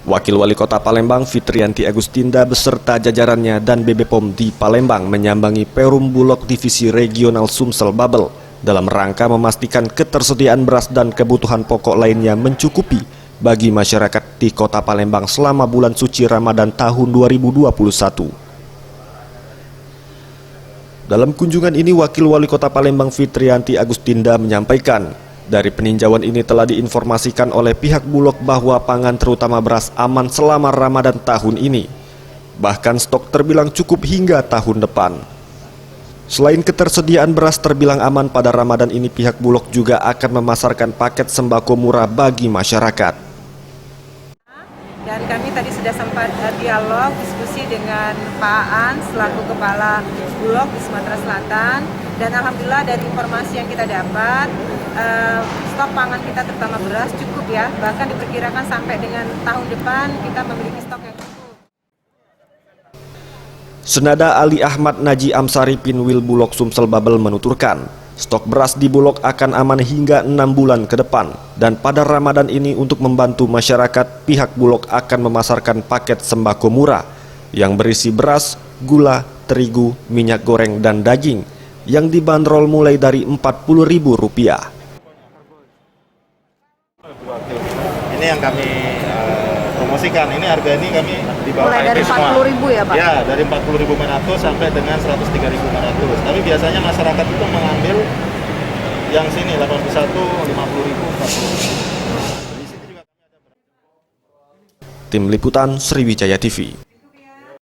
Wakil Wali Kota Palembang Fitriyanti Agustinda beserta jajarannya dan BBPOM di Palembang menyambangi Perum Bulog Divisi Regional Sumsel Babel dalam rangka memastikan ketersediaan beras dan kebutuhan pokok lainnya mencukupi bagi masyarakat di Kota Palembang selama bulan suci Ramadan tahun 2021. Dalam kunjungan ini, Wakil Wali Kota Palembang Fitriyanti Agustinda menyampaikan, dari peninjauan ini telah diinformasikan oleh pihak Bulog bahwa pangan terutama beras aman selama Ramadan tahun ini. Bahkan stok terbilang cukup hingga tahun depan. Selain ketersediaan beras terbilang aman pada Ramadan ini, pihak Bulog juga akan memasarkan paket sembako murah bagi masyarakat. Dan kami tadi sudah sempat dialog, diskusi dengan Pak An selaku Kepala Bulog di Sumatera Selatan. Dan alhamdulillah dari informasi yang kita dapat, stok pangan kita terutama beras cukup ya. Bahkan diperkirakan sampai dengan tahun depan kita memiliki stok yang cukup. Senada Ali Ahmad Naji Amsari Pinwil Bulog Sumsel Babel menuturkan, stok beras di Bulog akan aman hingga 6 bulan ke depan. Dan pada Ramadan ini untuk membantu masyarakat, pihak Bulog akan memasarkan paket sembako murah yang berisi beras, gula, terigu, minyak goreng, dan daging yang dibanderol mulai dari Rp40.000. Ini yang kami promosikan. Ini harga ini kami di bawah mulai dari Rp40.000 ya Pak? Ya, dari Rp40.500 sampai dengan Rp103.500. Tapi biasanya masyarakat itu mengambil yang sini 81, 50.000, 40.000. Tim Liputan Sriwijaya TV.